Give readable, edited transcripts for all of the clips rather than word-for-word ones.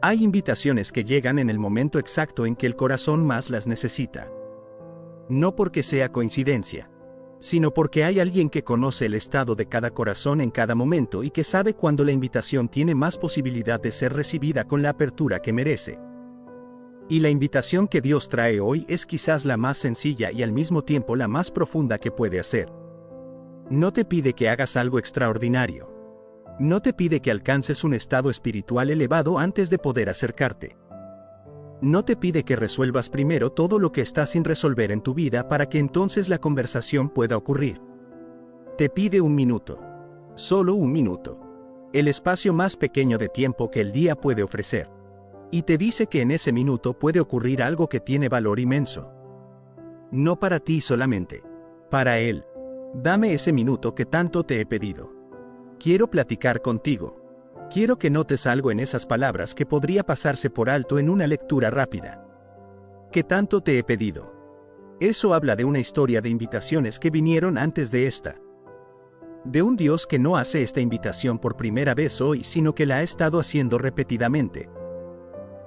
Hay invitaciones que llegan en el momento exacto en que el corazón más las necesita. No porque sea coincidencia, sino porque hay alguien que conoce el estado de cada corazón en cada momento y que sabe cuándo la invitación tiene más posibilidad de ser recibida con la apertura que merece. Y la invitación que Dios trae hoy es quizás la más sencilla y al mismo tiempo la más profunda que puede hacer. No te pide que hagas algo extraordinario. No te pide que alcances un estado espiritual elevado antes de poder acercarte. No te pide que resuelvas primero todo lo que está sin resolver en tu vida para que entonces la conversación pueda ocurrir. Te pide un minuto. Solo un minuto. El espacio más pequeño de tiempo que el día puede ofrecer. Y te dice que en ese minuto puede ocurrir algo que tiene valor inmenso. No para ti solamente. Para Él. Dame ese minuto que tanto te he pedido. Quiero platicar contigo. Quiero que notes algo en esas palabras que podría pasarse por alto en una lectura rápida. ¿Qué tanto te he pedido? Eso habla de una historia de invitaciones que vinieron antes de esta. De un Dios que no hace esta invitación por primera vez hoy, sino que la ha estado haciendo repetidamente.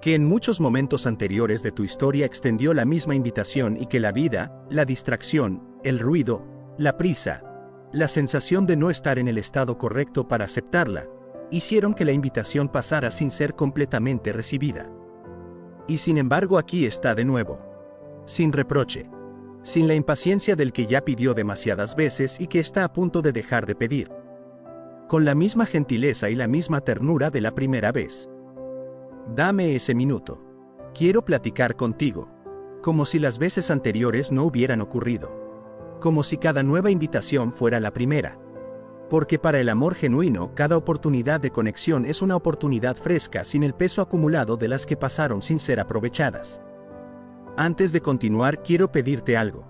Que en muchos momentos anteriores de tu historia extendió la misma invitación y que la vida, la distracción, el ruido, la prisa, la sensación de no estar en el estado correcto para aceptarla, hicieron que la invitación pasara sin ser completamente recibida. Y sin embargo aquí está de nuevo. Sin reproche. Sin la impaciencia del que ya pidió demasiadas veces y que está a punto de dejar de pedir. Con la misma gentileza y la misma ternura de la primera vez. Dame ese minuto. Quiero platicar contigo. Como si las veces anteriores no hubieran ocurrido. Como si cada nueva invitación fuera la primera. Porque para el amor genuino, cada oportunidad de conexión es una oportunidad fresca sin el peso acumulado de las que pasaron sin ser aprovechadas. Antes de continuar, quiero pedirte algo.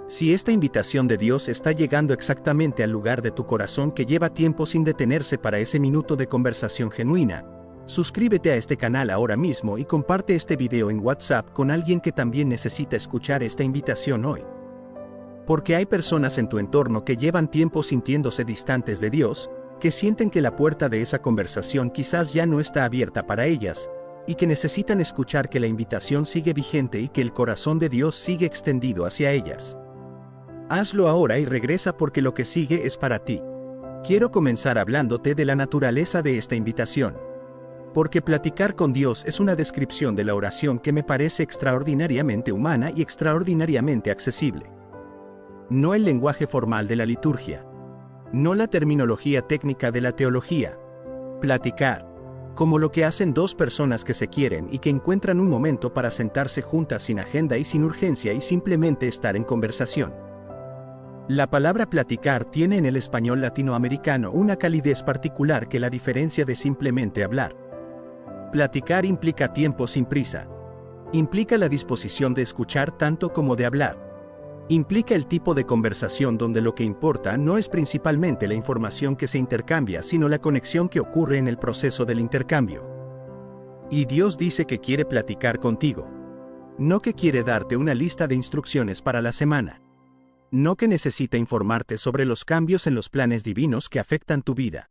Si esta invitación de Dios está llegando exactamente al lugar de tu corazón que lleva tiempo sin detenerse para ese minuto de conversación genuina, suscríbete a este canal ahora mismo y comparte este video en WhatsApp con alguien que también necesita escuchar esta invitación hoy. Porque hay personas en tu entorno que llevan tiempo sintiéndose distantes de Dios, que sienten que la puerta de esa conversación quizás ya no está abierta para ellas, y que necesitan escuchar que la invitación sigue vigente y que el corazón de Dios sigue extendido hacia ellas. Hazlo ahora y regresa porque lo que sigue es para ti. Quiero comenzar hablándote de la naturaleza de esta invitación. Porque platicar con Dios es una descripción de la oración que me parece extraordinariamente humana y extraordinariamente accesible. No el lenguaje formal de la liturgia. No la terminología técnica de la teología. Platicar. Como lo que hacen dos personas que se quieren y que encuentran un momento para sentarse juntas sin agenda y sin urgencia y simplemente estar en conversación. La palabra platicar tiene en el español latinoamericano una calidez particular que la diferencia de simplemente hablar. Platicar implica tiempo sin prisa. Implica la disposición de escuchar tanto como de hablar. Implica el tipo de conversación donde lo que importa no es principalmente la información que se intercambia, sino la conexión que ocurre en el proceso del intercambio. Y Dios dice que quiere platicar contigo. No que quiere darte una lista de instrucciones para la semana. No que necesita informarte sobre los cambios en los planes divinos que afectan tu vida.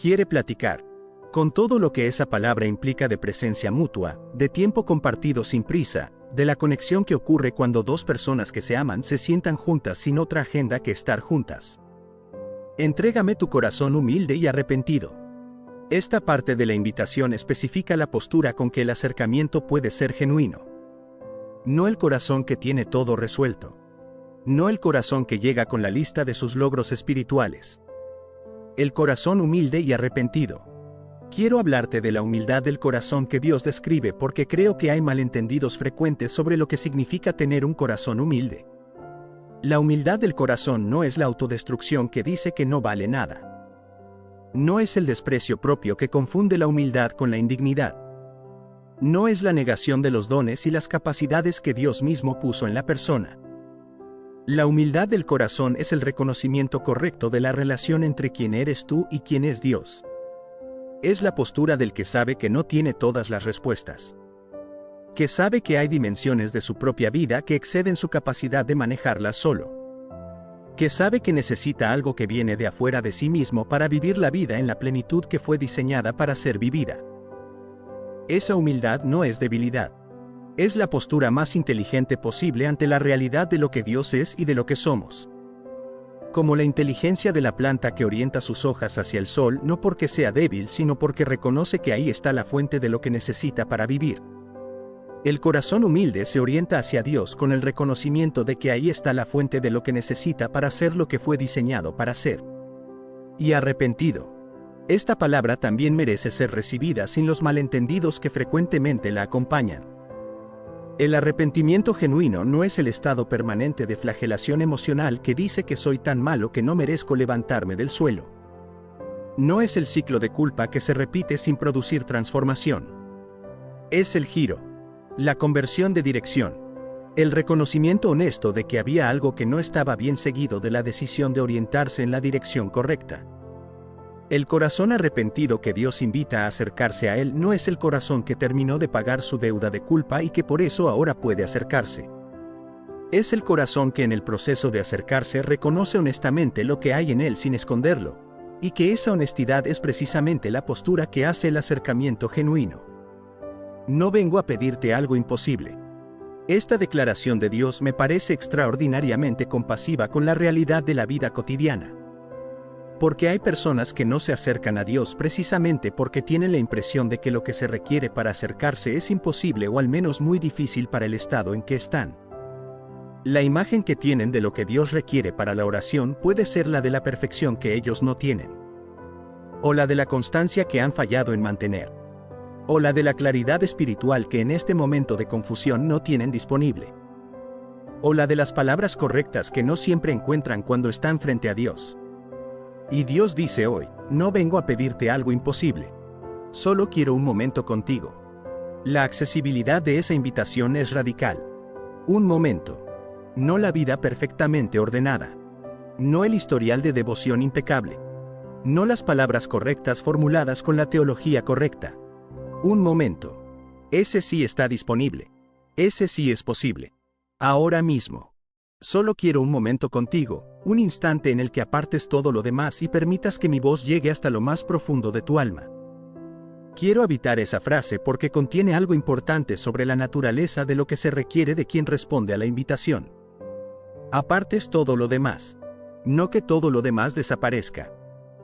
Quiere platicar. Con todo lo que esa palabra implica de presencia mutua, de tiempo compartido sin prisa, de la conexión que ocurre cuando dos personas que se aman se sientan juntas sin otra agenda que estar juntas. Entrégame tu corazón humilde y arrepentido. Esta parte de la invitación especifica la postura con que el acercamiento puede ser genuino. No el corazón que tiene todo resuelto. No el corazón que llega con la lista de sus logros espirituales. El corazón humilde y arrepentido. Quiero hablarte de la humildad del corazón que Dios describe porque creo que hay malentendidos frecuentes sobre lo que significa tener un corazón humilde. La humildad del corazón no es la autodestrucción que dice que no vale nada. No es el desprecio propio que confunde la humildad con la indignidad. No es la negación de los dones y las capacidades que Dios mismo puso en la persona. La humildad del corazón es el reconocimiento correcto de la relación entre quién eres tú y quién es Dios. Es la postura del que sabe que no tiene todas las respuestas. Que sabe que hay dimensiones de su propia vida que exceden su capacidad de manejarlas solo. Que sabe que necesita algo que viene de afuera de sí mismo para vivir la vida en la plenitud que fue diseñada para ser vivida. Esa humildad no es debilidad. Es la postura más inteligente posible ante la realidad de lo que Dios es y de lo que somos. Como la inteligencia de la planta que orienta sus hojas hacia el sol no porque sea débil, sino porque reconoce que ahí está la fuente de lo que necesita para vivir. El corazón humilde se orienta hacia Dios con el reconocimiento de que ahí está la fuente de lo que necesita para ser lo que fue diseñado para ser. Y arrepentido. Esta palabra también merece ser recibida sin los malentendidos que frecuentemente la acompañan. El arrepentimiento genuino no es el estado permanente de flagelación emocional que dice que soy tan malo que no merezco levantarme del suelo. No es el ciclo de culpa que se repite sin producir transformación. Es el giro, la conversión de dirección, el reconocimiento honesto de que había algo que no estaba bien seguido de la decisión de orientarse en la dirección correcta. El corazón arrepentido que Dios invita a acercarse a Él no es el corazón que terminó de pagar su deuda de culpa y que por eso ahora puede acercarse. Es el corazón que en el proceso de acercarse reconoce honestamente lo que hay en él sin esconderlo, y que esa honestidad es precisamente la postura que hace el acercamiento genuino. No vengo a pedirte algo imposible. Esta declaración de Dios me parece extraordinariamente compasiva con la realidad de la vida cotidiana. Porque hay personas que no se acercan a Dios precisamente porque tienen la impresión de que lo que se requiere para acercarse es imposible o al menos muy difícil para el estado en que están. La imagen que tienen de lo que Dios requiere para la oración puede ser la de la perfección que ellos no tienen. O la de la constancia que han fallado en mantener. O la de la claridad espiritual que en este momento de confusión no tienen disponible. O la de las palabras correctas que no siempre encuentran cuando están frente a Dios. Y Dios dice hoy, no vengo a pedirte algo imposible. Solo quiero un momento contigo. La accesibilidad de esa invitación es radical. Un momento. No la vida perfectamente ordenada. No el historial de devoción impecable. No las palabras correctas formuladas con la teología correcta. Un momento. Ese sí está disponible. Ese sí es posible. Ahora mismo. Solo quiero un momento contigo, un instante en el que apartes todo lo demás y permitas que mi voz llegue hasta lo más profundo de tu alma. Quiero habitar esa frase porque contiene algo importante sobre la naturaleza de lo que se requiere de quien responde a la invitación. Apartes todo lo demás. No que todo lo demás desaparezca,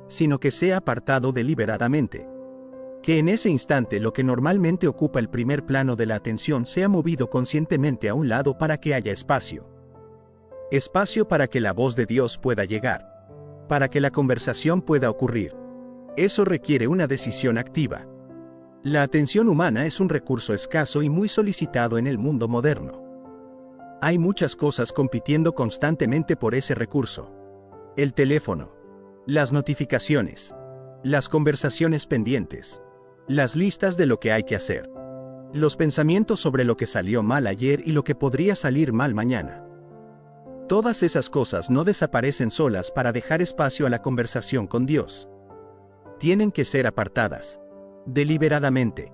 sino que sea apartado deliberadamente. Que en ese instante lo que normalmente ocupa el primer plano de la atención sea movido conscientemente a un lado para que haya espacio. Espacio para que la voz de Dios pueda llegar. Para que la conversación pueda ocurrir. Eso requiere una decisión activa. La atención humana es un recurso escaso y muy solicitado en el mundo moderno. Hay muchas cosas compitiendo constantemente por ese recurso. El teléfono. Las notificaciones. Las conversaciones pendientes. Las listas de lo que hay que hacer. Los pensamientos sobre lo que salió mal ayer y lo que podría salir mal mañana. Todas esas cosas no desaparecen solas para dejar espacio a la conversación con Dios. Tienen que ser apartadas. Deliberadamente.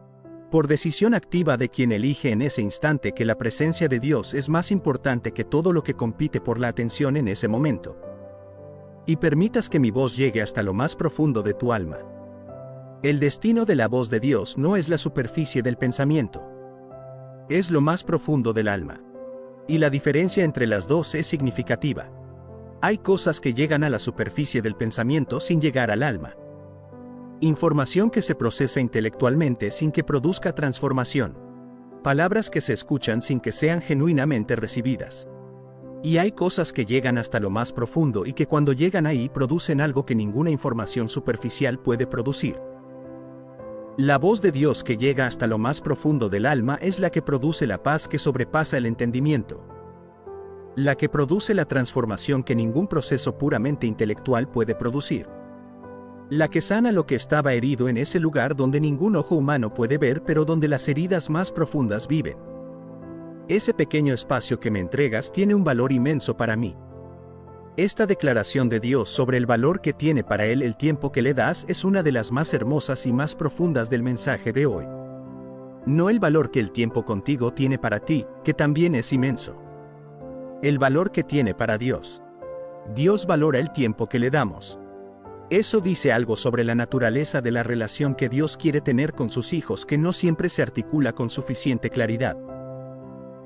Por decisión activa de quien elige en ese instante que la presencia de Dios es más importante que todo lo que compite por la atención en ese momento. Y permitas que mi voz llegue hasta lo más profundo de tu alma. El destino de la voz de Dios no es la superficie del pensamiento. Es lo más profundo del alma. Y la diferencia entre las dos es significativa. Hay cosas que llegan a la superficie del pensamiento sin llegar al alma. Información que se procesa intelectualmente sin que produzca transformación. Palabras que se escuchan sin que sean genuinamente recibidas. Y hay cosas que llegan hasta lo más profundo y que cuando llegan ahí producen algo que ninguna información superficial puede producir. La voz de Dios que llega hasta lo más profundo del alma es la que produce la paz que sobrepasa el entendimiento. La que produce la transformación que ningún proceso puramente intelectual puede producir. La que sana lo que estaba herido en ese lugar donde ningún ojo humano puede ver pero donde las heridas más profundas viven. Ese pequeño espacio que me entregas tiene un valor inmenso para mí. Esta declaración de Dios sobre el valor que tiene para Él el tiempo que le das es una de las más hermosas y más profundas del mensaje de hoy. No el valor que el tiempo contigo tiene para ti, que también es inmenso. El valor que tiene para Dios. Dios valora el tiempo que le damos. Eso dice algo sobre la naturaleza de la relación que Dios quiere tener con sus hijos que no siempre se articula con suficiente claridad.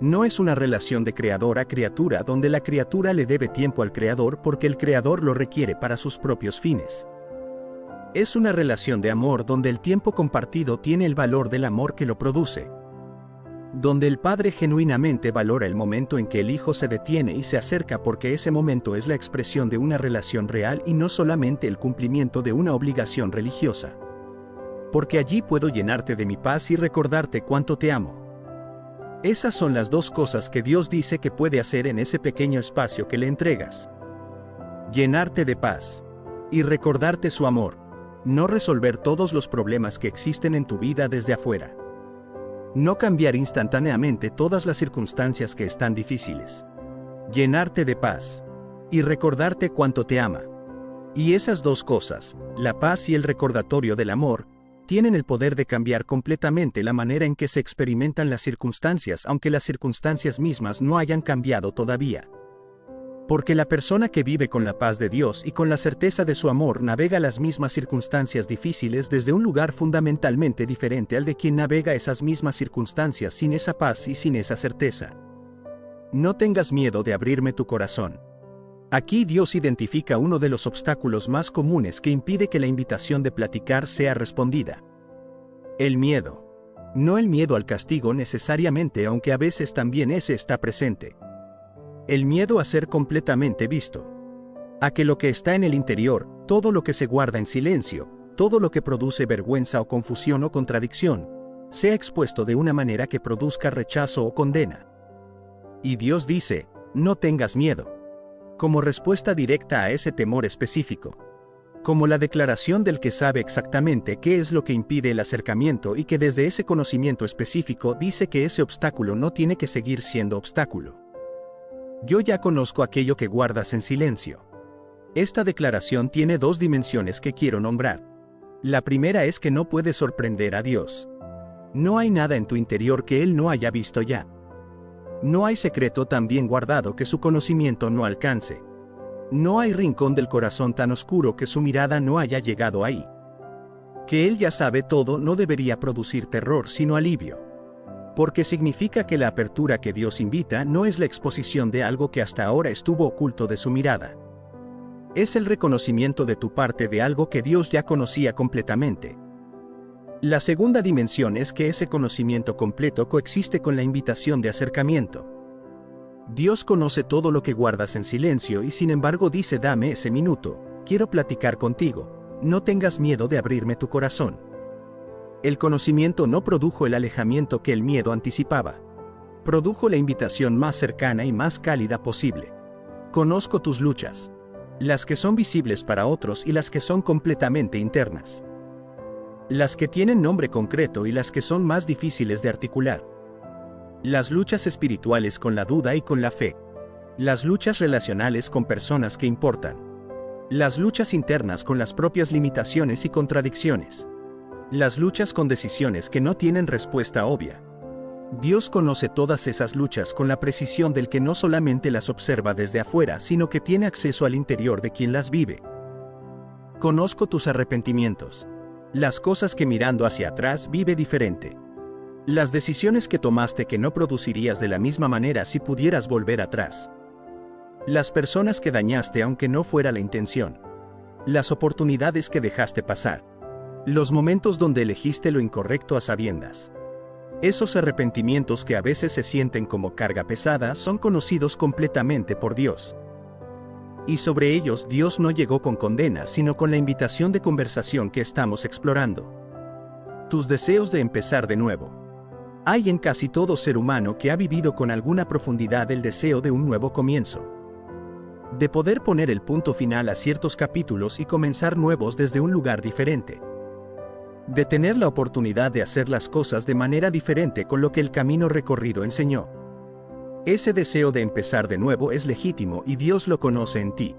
No es una relación de creador a criatura donde la criatura le debe tiempo al creador porque el creador lo requiere para sus propios fines. Es una relación de amor donde el tiempo compartido tiene el valor del amor que lo produce. Donde el padre genuinamente valora el momento en que el hijo se detiene y se acerca porque ese momento es la expresión de una relación real y no solamente el cumplimiento de una obligación religiosa. Porque allí puedo llenarte de mi paz y recordarte cuánto te amo. Esas son las dos cosas que Dios dice que puede hacer en ese pequeño espacio que le entregas. Llenarte de paz. Y recordarte su amor. No resolver todos los problemas que existen en tu vida desde afuera. No cambiar instantáneamente todas las circunstancias que están difíciles. Llenarte de paz. Y recordarte cuánto te ama. Y esas dos cosas, la paz y el recordatorio del amor, tienen el poder de cambiar completamente la manera en que se experimentan las circunstancias, aunque las circunstancias mismas no hayan cambiado todavía. Porque la persona que vive con la paz de Dios y con la certeza de su amor navega las mismas circunstancias difíciles desde un lugar fundamentalmente diferente al de quien navega esas mismas circunstancias sin esa paz y sin esa certeza. No tengas miedo de abrirme tu corazón. Aquí Dios identifica uno de los obstáculos más comunes que impide que la invitación de platicar sea respondida. El miedo. No el miedo al castigo necesariamente, aunque a veces también ese está presente. El miedo a ser completamente visto. A que lo que está en el interior, todo lo que se guarda en silencio, todo lo que produce vergüenza o confusión o contradicción, sea expuesto de una manera que produzca rechazo o condena. Y Dios dice, no tengas miedo. Como respuesta directa a ese temor específico. Como la declaración del que sabe exactamente qué es lo que impide el acercamiento y que desde ese conocimiento específico dice que ese obstáculo no tiene que seguir siendo obstáculo. Yo ya conozco aquello que guardas en silencio. Esta declaración tiene dos dimensiones que quiero nombrar. La primera es que no puedes sorprender a Dios. No hay nada en tu interior que Él no haya visto ya. No hay secreto tan bien guardado que su conocimiento no alcance. No hay rincón del corazón tan oscuro que su mirada no haya llegado ahí. Que Él ya sabe todo no debería producir terror sino alivio. Porque significa que la apertura que Dios invita no es la exposición de algo que hasta ahora estuvo oculto de su mirada. Es el reconocimiento de tu parte de algo que Dios ya conocía completamente. La segunda dimensión es que ese conocimiento completo coexiste con la invitación de acercamiento. Dios conoce todo lo que guardas en silencio y sin embargo dice: dame ese minuto, quiero platicar contigo, no tengas miedo de abrirme tu corazón. El conocimiento no produjo el alejamiento que el miedo anticipaba. Produjo la invitación más cercana y más cálida posible. Conozco tus luchas. Las que son visibles para otros y las que son completamente internas. Las que tienen nombre concreto y las que son más difíciles de articular. Las luchas espirituales con la duda y con la fe. Las luchas relacionales con personas que importan. Las luchas internas con las propias limitaciones y contradicciones. Las luchas con decisiones que no tienen respuesta obvia. Dios conoce todas esas luchas con la precisión del que no solamente las observa desde afuera, sino que tiene acceso al interior de quien las vive. Conozco tus arrepentimientos. Las cosas que mirando hacia atrás vive diferente. Las decisiones que tomaste que no producirías de la misma manera si pudieras volver atrás. Las personas que dañaste aunque no fuera la intención. Las oportunidades que dejaste pasar. Los momentos donde elegiste lo incorrecto a sabiendas. Esos arrepentimientos que a veces se sienten como carga pesada son conocidos completamente por Dios. Y sobre ellos Dios no llegó con condena, sino con la invitación de conversación que estamos explorando. Tus deseos de empezar de nuevo. Hay en casi todo ser humano que ha vivido con alguna profundidad el deseo de un nuevo comienzo. De poder poner el punto final a ciertos capítulos y comenzar nuevos desde un lugar diferente. De tener la oportunidad de hacer las cosas de manera diferente con lo que el camino recorrido enseñó. Ese deseo de empezar de nuevo es legítimo y Dios lo conoce en ti.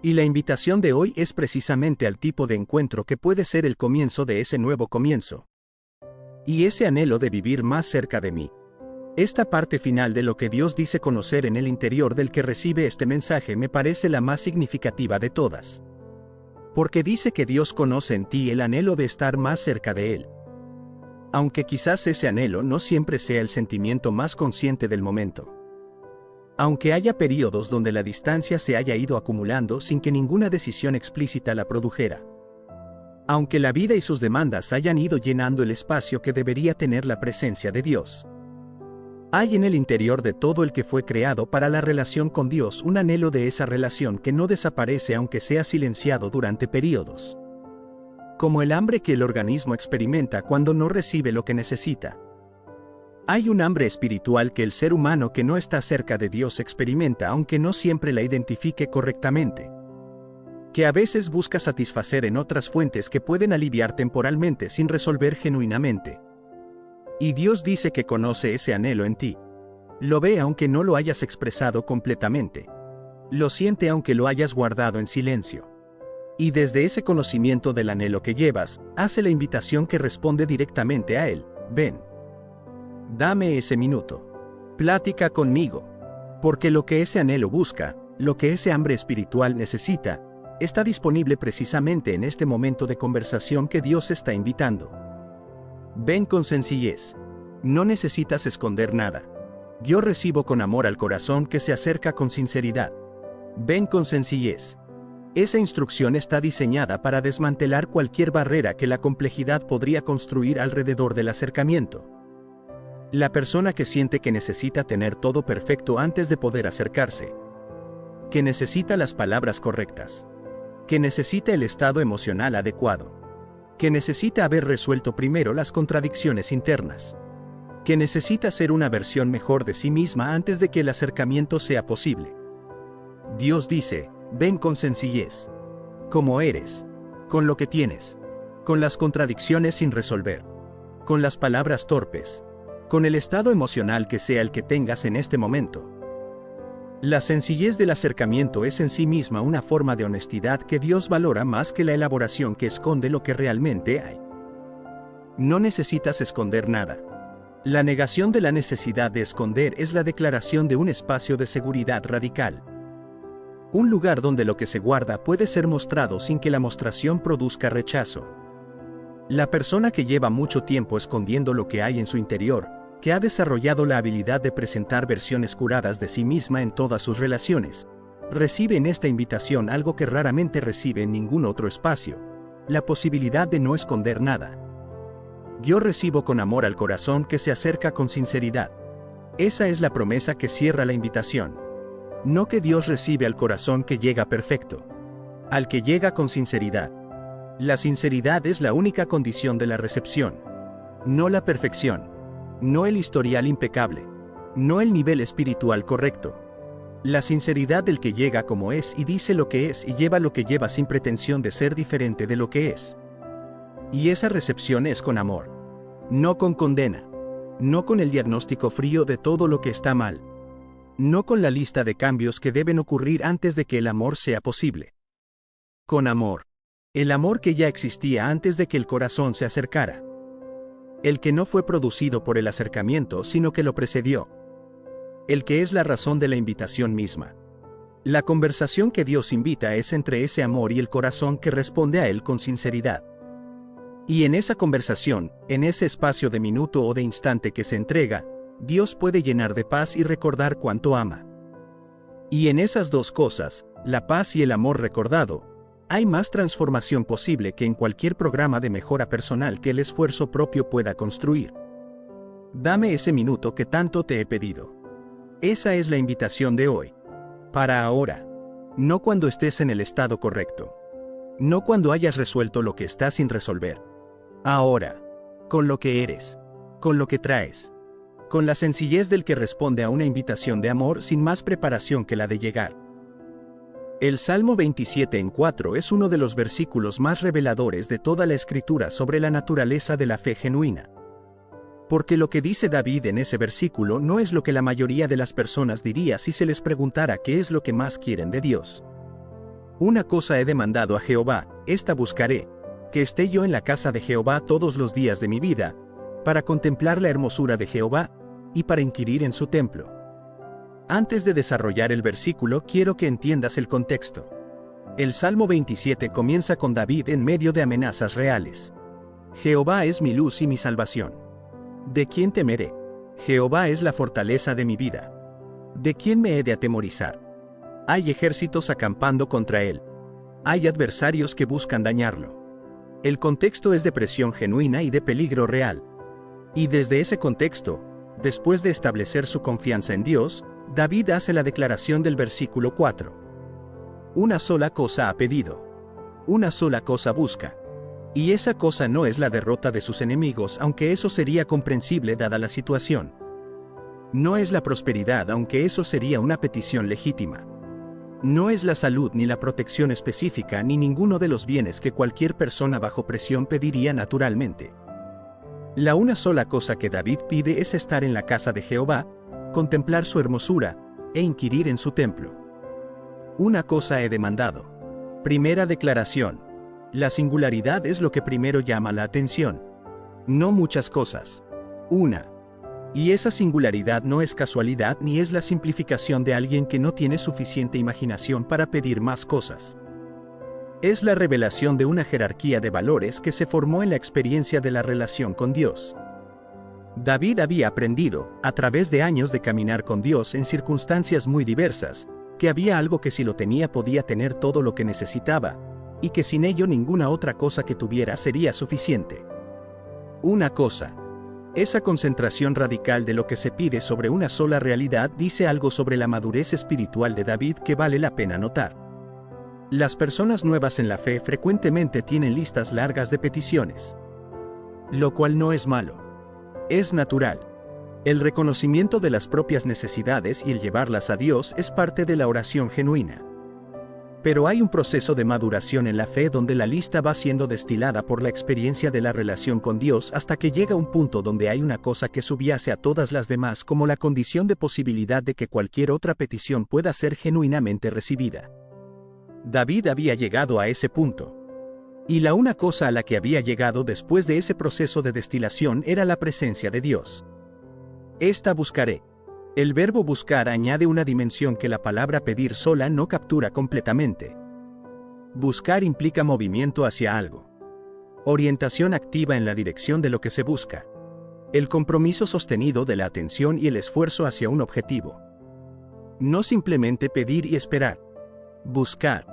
Y la invitación de hoy es precisamente al tipo de encuentro que puede ser el comienzo de ese nuevo comienzo. Y ese anhelo de vivir más cerca de mí. Esta parte final de lo que Dios dice conocer en el interior del que recibe este mensaje me parece la más significativa de todas. Porque dice que Dios conoce en ti el anhelo de estar más cerca de Él. Aunque quizás ese anhelo no siempre sea el sentimiento más consciente del momento. Aunque haya periodos donde la distancia se haya ido acumulando sin que ninguna decisión explícita la produjera. Aunque la vida y sus demandas hayan ido llenando el espacio que debería tener la presencia de Dios. Hay en el interior de todo el que fue creado para la relación con Dios un anhelo de esa relación que no desaparece aunque sea silenciado durante periodos. Como el hambre que el organismo experimenta cuando no recibe lo que necesita. Hay un hambre espiritual que el ser humano que no está cerca de Dios experimenta aunque no siempre la identifique correctamente. Que a veces busca satisfacer en otras fuentes que pueden aliviar temporalmente sin resolver genuinamente. Y Dios dice que conoce ese anhelo en ti. Lo ve aunque no lo hayas expresado completamente. Lo siente aunque lo hayas guardado en silencio. Y desde ese conocimiento del anhelo que llevas, hace la invitación que responde directamente a Él: ven. Dame ese minuto. Plática conmigo. Porque lo que ese anhelo busca, lo que ese hambre espiritual necesita, está disponible precisamente en este momento de conversación que Dios está invitando. Ven con sencillez. No necesitas esconder nada. Yo recibo con amor al corazón que se acerca con sinceridad. Ven con sencillez. Esa instrucción está diseñada para desmantelar cualquier barrera que la complejidad podría construir alrededor del acercamiento. La persona que siente que necesita tener todo perfecto antes de poder acercarse. Que necesita las palabras correctas. Que necesita el estado emocional adecuado. Que necesita haber resuelto primero las contradicciones internas. Que necesita ser una versión mejor de sí misma antes de que el acercamiento sea posible. Dios dice: ven con sencillez. Como eres. Con lo que tienes. Con las contradicciones sin resolver. Con las palabras torpes. Con el estado emocional que sea el que tengas en este momento. La sencillez del acercamiento es en sí misma una forma de honestidad que Dios valora más que la elaboración que esconde lo que realmente hay. No necesitas esconder nada. La negación de la necesidad de esconder es la declaración de un espacio de seguridad radical. Un lugar donde lo que se guarda puede ser mostrado sin que la mostración produzca rechazo. La persona que lleva mucho tiempo escondiendo lo que hay en su interior, que ha desarrollado la habilidad de presentar versiones curadas de sí misma en todas sus relaciones, recibe en esta invitación algo que raramente recibe en ningún otro espacio: la posibilidad de no esconder nada. Yo recibo con amor al corazón que se acerca con sinceridad. Esa es la promesa que cierra la invitación. No que Dios recibe al corazón que llega perfecto. Al que llega con sinceridad. La sinceridad es la única condición de la recepción. No la perfección. No el historial impecable. No el nivel espiritual correcto. La sinceridad del que llega como es y dice lo que es y lleva lo que lleva sin pretensión de ser diferente de lo que es. Y esa recepción es con amor. No con condena. No con el diagnóstico frío de todo lo que está mal. No con la lista de cambios que deben ocurrir antes de que el amor sea posible. Con amor. El amor que ya existía antes de que el corazón se acercara. El que no fue producido por el acercamiento sino que lo precedió. El que es la razón de la invitación misma. La conversación que Dios invita es entre ese amor y el corazón que responde a él con sinceridad. Y en esa conversación, en ese espacio de minuto o de instante que se entrega, Dios puede llenar de paz y recordar cuánto ama. Y en esas dos cosas, la paz y el amor recordado, hay más transformación posible que en cualquier programa de mejora personal que el esfuerzo propio pueda construir. Dame ese minuto que tanto te he pedido. Esa es la invitación de hoy. Para ahora. No cuando estés en el estado correcto. No cuando hayas resuelto lo que está sin resolver. Ahora. Con lo que eres. Con lo que traes. Con la sencillez del que responde a una invitación de amor sin más preparación que la de llegar. El Salmo 27:4 es uno de los versículos más reveladores de toda la Escritura sobre la naturaleza de la fe genuina. Porque lo que dice David en ese versículo no es lo que la mayoría de las personas diría si se les preguntara qué es lo que más quieren de Dios. Una cosa he demandado a Jehová, esta buscaré, que esté yo en la casa de Jehová todos los días de mi vida, para contemplar la hermosura de Jehová, y para inquirir en su templo. Antes de desarrollar el versículo quiero que entiendas el contexto. El Salmo 27 comienza con David en medio de amenazas reales. Jehová es mi luz y mi salvación. ¿De quién temeré? Jehová es la fortaleza de mi vida. ¿De quién me he de atemorizar? Hay ejércitos acampando contra él. Hay adversarios que buscan dañarlo. El contexto es de presión genuina y de peligro real. Y desde ese contexto, después de establecer su confianza en Dios, David hace la declaración del versículo 4. Una sola cosa ha pedido. Una sola cosa busca. Y esa cosa no es la derrota de sus enemigos, aunque eso sería comprensible dada la situación. No es la prosperidad, aunque eso sería una petición legítima. No es la salud ni la protección específica ni ninguno de los bienes que cualquier persona bajo presión pediría naturalmente. La una sola cosa que David pide es estar en la casa de Jehová, contemplar su hermosura, e inquirir en su templo. Una cosa he demandado. Primera declaración. La singularidad es lo que primero llama la atención. No muchas cosas. Una. Y esa singularidad no es casualidad ni es la simplificación de alguien que no tiene suficiente imaginación para pedir más cosas. Es la revelación de una jerarquía de valores que se formó en la experiencia de la relación con Dios. David había aprendido, a través de años de caminar con Dios en circunstancias muy diversas, que había algo que si lo tenía podía tener todo lo que necesitaba, y que sin ello ninguna otra cosa que tuviera sería suficiente. Una cosa. Esa concentración radical de lo que se pide sobre una sola realidad dice algo sobre la madurez espiritual de David que vale la pena notar. Las personas nuevas en la fe frecuentemente tienen listas largas de peticiones. Lo cual no es malo. Es natural. El reconocimiento de las propias necesidades y el llevarlas a Dios es parte de la oración genuina. Pero hay un proceso de maduración en la fe donde la lista va siendo destilada por la experiencia de la relación con Dios hasta que llega un punto donde hay una cosa que subyace a todas las demás como la condición de posibilidad de que cualquier otra petición pueda ser genuinamente recibida. David había llegado a ese punto. Y la una cosa a la que había llegado después de ese proceso de destilación era la presencia de Dios. Esta buscaré. El verbo buscar añade una dimensión que la palabra pedir sola no captura completamente. Buscar implica movimiento hacia algo. Orientación activa en la dirección de lo que se busca. El compromiso sostenido de la atención y el esfuerzo hacia un objetivo. No simplemente pedir y esperar. Buscar.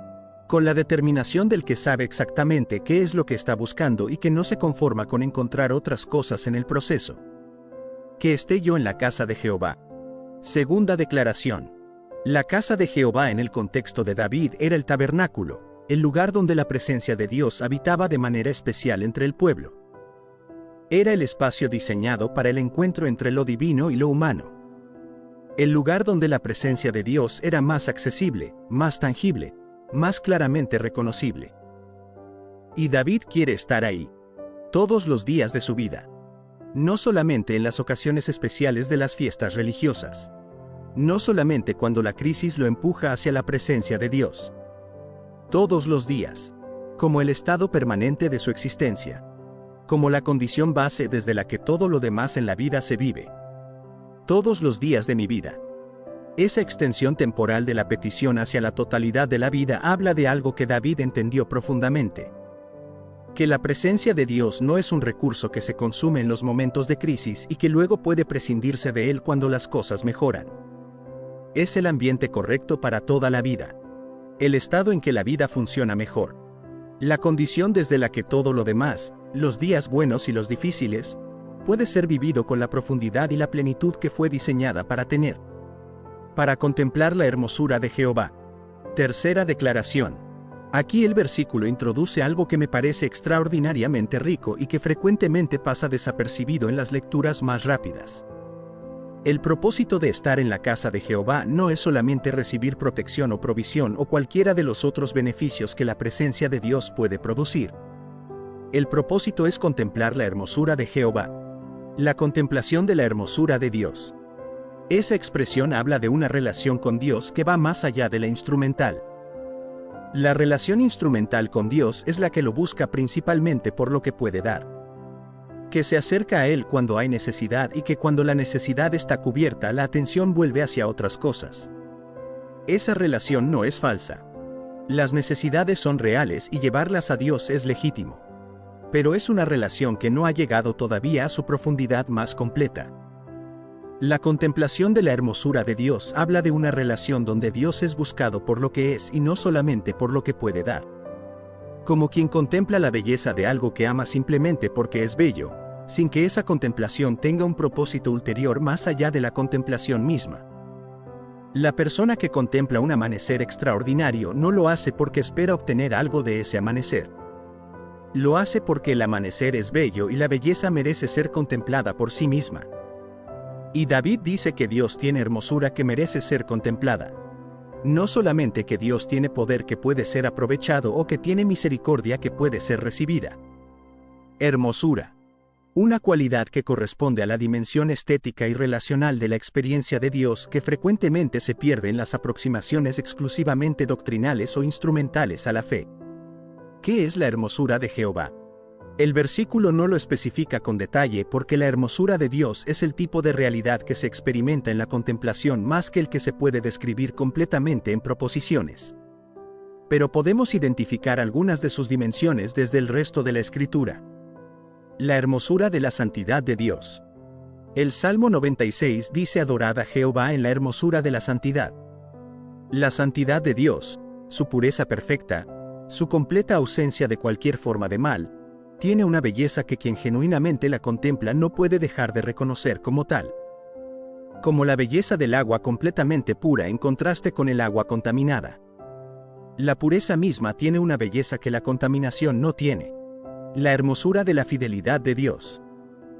Con la determinación del que sabe exactamente qué es lo que está buscando y que no se conforma con encontrar otras cosas en el proceso. Que esté yo en la casa de Jehová. Segunda declaración. La casa de Jehová en el contexto de David era el tabernáculo, el lugar donde la presencia de Dios habitaba de manera especial entre el pueblo. Era el espacio diseñado para el encuentro entre lo divino y lo humano. El lugar donde la presencia de Dios era más accesible, más tangible, más claramente reconocible. Y David quiere estar ahí. Todos los días de su vida. No solamente en las ocasiones especiales de las fiestas religiosas. No solamente cuando la crisis lo empuja hacia la presencia de Dios. Todos los días. Como el estado permanente de su existencia. Como la condición base desde la que todo lo demás en la vida se vive. Todos los días de mi vida. Esa extensión temporal de la petición hacia la totalidad de la vida habla de algo que David entendió profundamente. Que la presencia de Dios no es un recurso que se consume en los momentos de crisis y que luego puede prescindirse de él cuando las cosas mejoran. Es el ambiente correcto para toda la vida. El estado en que la vida funciona mejor. La condición desde la que todo lo demás, los días buenos y los difíciles, puede ser vivido con la profundidad y la plenitud que fue diseñada para tener. Para contemplar la hermosura de Jehová. Tercera declaración. Aquí el versículo introduce algo que me parece extraordinariamente rico y que frecuentemente pasa desapercibido en las lecturas más rápidas. El propósito de estar en la casa de Jehová no es solamente recibir protección o provisión o cualquiera de los otros beneficios que la presencia de Dios puede producir. El propósito es contemplar la hermosura de Jehová. La contemplación de la hermosura de Dios. Esa expresión habla de una relación con Dios que va más allá de la instrumental. La relación instrumental con Dios es la que lo busca principalmente por lo que puede dar. Que se acerca a Él cuando hay necesidad y que cuando la necesidad está cubierta la atención vuelve hacia otras cosas. Esa relación no es falsa. Las necesidades son reales y llevarlas a Dios es legítimo. Pero es una relación que no ha llegado todavía a su profundidad más completa. La contemplación de la hermosura de Dios habla de una relación donde Dios es buscado por lo que es y no solamente por lo que puede dar. Como quien contempla la belleza de algo que ama simplemente porque es bello, sin que esa contemplación tenga un propósito ulterior más allá de la contemplación misma. La persona que contempla un amanecer extraordinario no lo hace porque espera obtener algo de ese amanecer. Lo hace porque el amanecer es bello y la belleza merece ser contemplada por sí misma. Y David dice que Dios tiene hermosura que merece ser contemplada. No solamente que Dios tiene poder que puede ser aprovechado o que tiene misericordia que puede ser recibida. Hermosura. Una cualidad que corresponde a la dimensión estética y relacional de la experiencia de Dios que frecuentemente se pierde en las aproximaciones exclusivamente doctrinales o instrumentales a la fe. ¿Qué es la hermosura de Jehová? El versículo no lo especifica con detalle porque la hermosura de Dios es el tipo de realidad que se experimenta en la contemplación más que el que se puede describir completamente en proposiciones. Pero podemos identificar algunas de sus dimensiones desde el resto de la Escritura. La hermosura de la santidad de Dios. El Salmo 96 dice: adorad a Jehová en la hermosura de la santidad. La santidad de Dios, su pureza perfecta, su completa ausencia de cualquier forma de mal, tiene una belleza que quien genuinamente la contempla no puede dejar de reconocer como tal. Como la belleza del agua completamente pura en contraste con el agua contaminada. La pureza misma tiene una belleza que la contaminación no tiene. La hermosura de la fidelidad de Dios.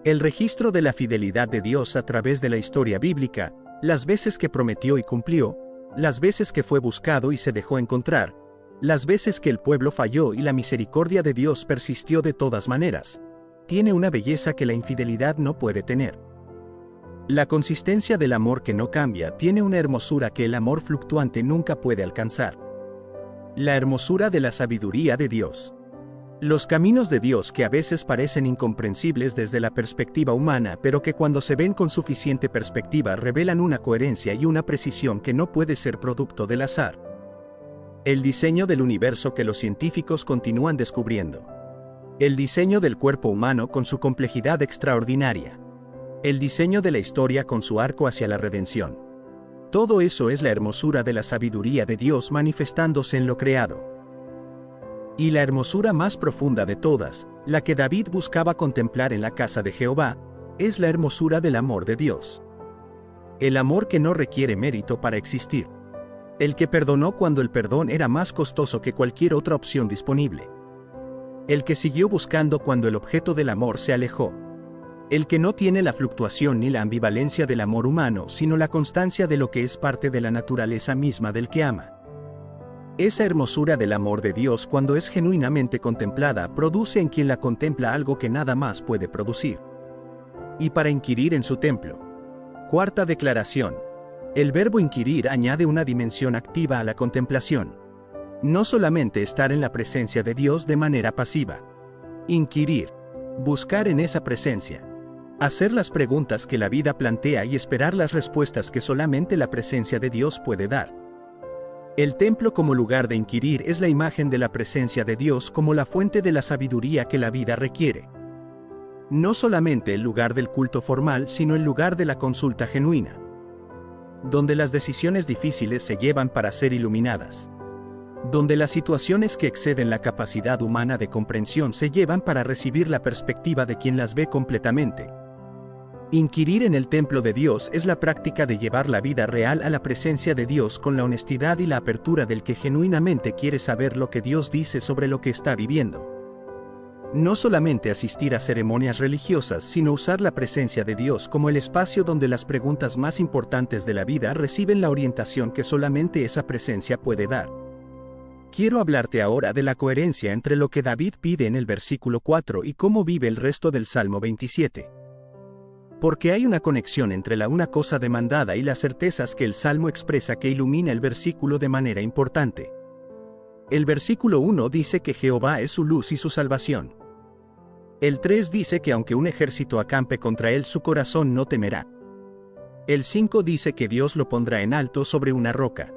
El registro de la fidelidad de Dios a través de la historia bíblica, las veces que prometió y cumplió, las veces que fue buscado y se dejó encontrar, las veces que el pueblo falló y la misericordia de Dios persistió de todas maneras, tiene una belleza que la infidelidad no puede tener. La consistencia del amor que no cambia tiene una hermosura que el amor fluctuante nunca puede alcanzar. La hermosura de la sabiduría de Dios. Los caminos de Dios que a veces parecen incomprensibles desde la perspectiva humana, pero que cuando se ven con suficiente perspectiva revelan una coherencia y una precisión que no puede ser producto del azar. El diseño del universo que los científicos continúan descubriendo. El diseño del cuerpo humano con su complejidad extraordinaria. El diseño de la historia con su arco hacia la redención. Todo eso es la hermosura de la sabiduría de Dios manifestándose en lo creado. Y la hermosura más profunda de todas, la que David buscaba contemplar en la casa de Jehová, es la hermosura del amor de Dios. El amor que no requiere mérito para existir. El que perdonó cuando el perdón era más costoso que cualquier otra opción disponible. El que siguió buscando cuando el objeto del amor se alejó. El que no tiene la fluctuación ni la ambivalencia del amor humano, sino la constancia de lo que es parte de la naturaleza misma del que ama. Esa hermosura del amor de Dios, cuando es genuinamente contemplada, produce en quien la contempla algo que nada más puede producir. Y para inquirir en su templo. Cuarta declaración. El verbo inquirir añade una dimensión activa a la contemplación. No solamente estar en la presencia de Dios de manera pasiva. Inquirir. Buscar en esa presencia. Hacer las preguntas que la vida plantea y esperar las respuestas que solamente la presencia de Dios puede dar. El templo como lugar de inquirir es la imagen de la presencia de Dios como la fuente de la sabiduría que la vida requiere. No solamente el lugar del culto formal, sino el lugar de la consulta genuina. Donde las decisiones difíciles se llevan para ser iluminadas. Donde las situaciones que exceden la capacidad humana de comprensión se llevan para recibir la perspectiva de quien las ve completamente. Inquirir en el templo de Dios es la práctica de llevar la vida real a la presencia de Dios con la honestidad y la apertura del que genuinamente quiere saber lo que Dios dice sobre lo que está viviendo. No solamente asistir a ceremonias religiosas, sino usar la presencia de Dios como el espacio donde las preguntas más importantes de la vida reciben la orientación que solamente esa presencia puede dar. Quiero hablarte ahora de la coherencia entre lo que David pide en el versículo 4 y cómo vive el resto del Salmo 27. Porque hay una conexión entre la una cosa demandada y las certezas que el Salmo expresa que ilumina el versículo de manera importante. El versículo 1 dice que Jehová es su luz y su salvación. El 3 dice que aunque un ejército acampe contra él, su corazón no temerá. El 5 dice que Dios lo pondrá en alto sobre una roca.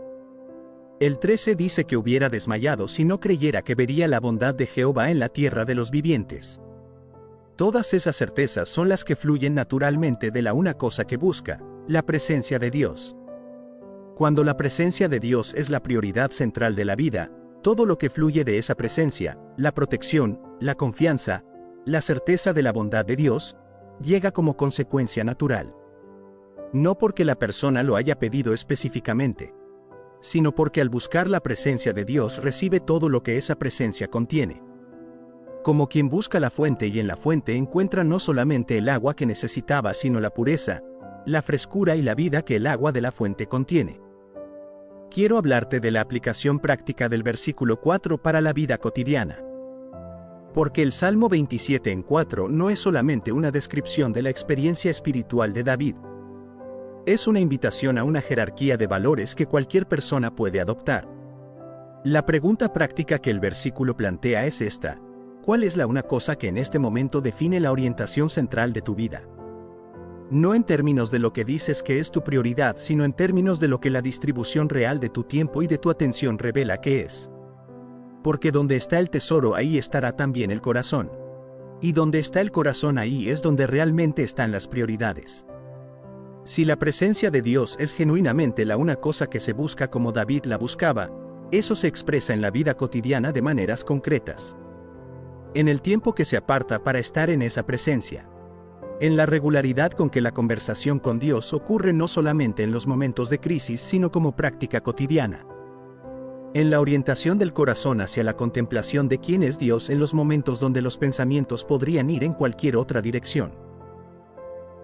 El 13 dice que hubiera desmayado si no creyera que vería la bondad de Jehová en la tierra de los vivientes. Todas esas certezas son las que fluyen naturalmente de la una cosa que busca, la presencia de Dios. Cuando la presencia de Dios es la prioridad central de la vida, todo lo que fluye de esa presencia, la protección, la confianza, la certeza de la bondad de Dios, llega como consecuencia natural. No porque la persona lo haya pedido específicamente, sino porque al buscar la presencia de Dios recibe todo lo que esa presencia contiene. Como quien busca la fuente y en la fuente encuentra no solamente el agua que necesitaba sino la pureza, la frescura y la vida que el agua de la fuente contiene. Quiero hablarte de la aplicación práctica del versículo 4 para la vida cotidiana. Porque el Salmo 27:4 no es solamente una descripción de la experiencia espiritual de David. Es una invitación a una jerarquía de valores que cualquier persona puede adoptar. La pregunta práctica que el versículo plantea es esta: ¿cuál es la una cosa que en este momento define la orientación central de tu vida? No en términos de lo que dices que es tu prioridad, sino en términos de lo que la distribución real de tu tiempo y de tu atención revela que es. Porque donde está el tesoro, ahí estará también el corazón. Y donde está el corazón, ahí es donde realmente están las prioridades. Si la presencia de Dios es genuinamente la una cosa que se busca como David la buscaba, eso se expresa en la vida cotidiana de maneras concretas. En el tiempo que se aparta para estar en esa presencia. En la regularidad con que la conversación con Dios ocurre no solamente en los momentos de crisis, sino como práctica cotidiana. En la orientación del corazón hacia la contemplación de quién es Dios en los momentos donde los pensamientos podrían ir en cualquier otra dirección.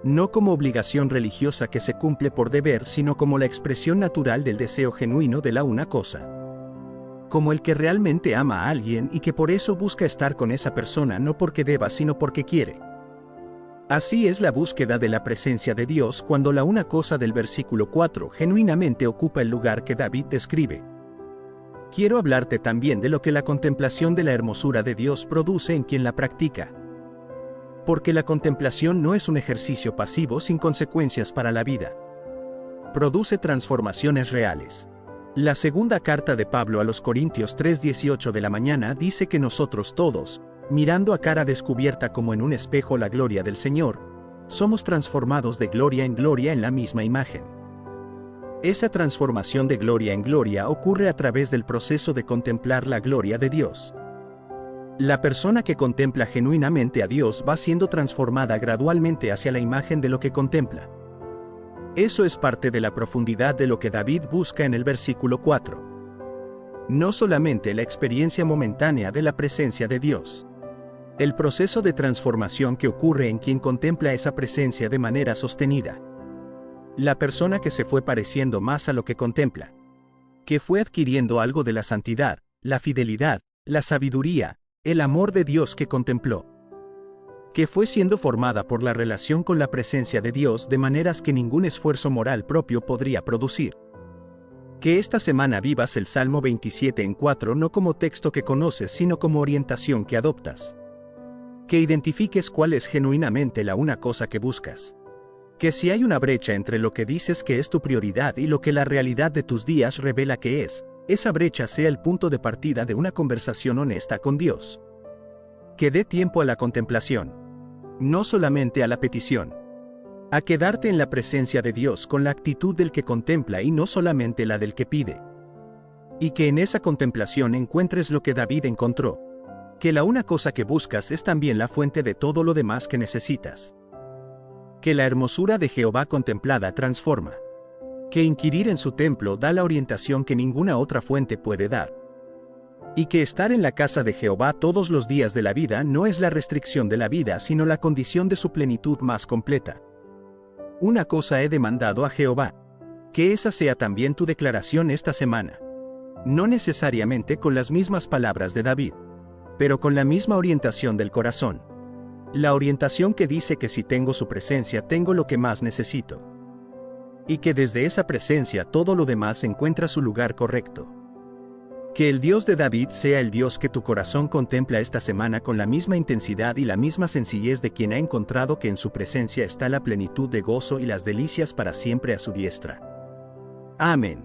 No como obligación religiosa que se cumple por deber, sino como la expresión natural del deseo genuino de la una cosa. Como el que realmente ama a alguien y que por eso busca estar con esa persona no porque deba sino porque quiere. Así es la búsqueda de la presencia de Dios cuando la una cosa del versículo 4 genuinamente ocupa el lugar que David describe. Quiero hablarte también de lo que la contemplación de la hermosura de Dios produce en quien la practica. Porque la contemplación no es un ejercicio pasivo sin consecuencias para la vida. Produce transformaciones reales. La segunda carta de Pablo a los Corintios 3:18 de la mañana dice que nosotros todos, mirando a cara descubierta como en un espejo la gloria del Señor, somos transformados de gloria en la misma imagen. Esa transformación de gloria en gloria ocurre a través del proceso de contemplar la gloria de Dios. La persona que contempla genuinamente a Dios va siendo transformada gradualmente hacia la imagen de lo que contempla. Eso es parte de la profundidad de lo que David busca en el versículo 4. No solamente la experiencia momentánea de la presencia de Dios. El proceso de transformación que ocurre en quien contempla esa presencia de manera sostenida. La persona que se fue pareciendo más a lo que contempla. Que fue adquiriendo algo de la santidad, la fidelidad, la sabiduría, el amor de Dios que contempló. Que fue siendo formada por la relación con la presencia de Dios de maneras que ningún esfuerzo moral propio podría producir. Que esta semana vivas el Salmo 27:4 no como texto que conoces sino como orientación que adoptas. Que identifiques cuál es genuinamente la una cosa que buscas. Que si hay una brecha entre lo que dices que es tu prioridad y lo que la realidad de tus días revela que es, esa brecha sea el punto de partida de una conversación honesta con Dios. Que dé tiempo a la contemplación. No solamente a la petición. A quedarte en la presencia de Dios con la actitud del que contempla y no solamente la del que pide. Y que en esa contemplación encuentres lo que David encontró. Que la una cosa que buscas es también la fuente de todo lo demás que necesitas. Que la hermosura de Jehová contemplada transforma. Que inquirir en su templo da la orientación que ninguna otra fuente puede dar. Y que estar en la casa de Jehová todos los días de la vida no es la restricción de la vida sino la condición de su plenitud más completa. Una cosa he demandado a Jehová. Que esa sea también tu declaración esta semana. No necesariamente con las mismas palabras de David, pero con la misma orientación del corazón. La orientación que dice que si tengo su presencia tengo lo que más necesito. Y que desde esa presencia todo lo demás encuentra su lugar correcto. Que el Dios de David sea el Dios que tu corazón contempla esta semana con la misma intensidad y la misma sencillez de quien ha encontrado que en su presencia está la plenitud de gozo y las delicias para siempre a su diestra. Amén.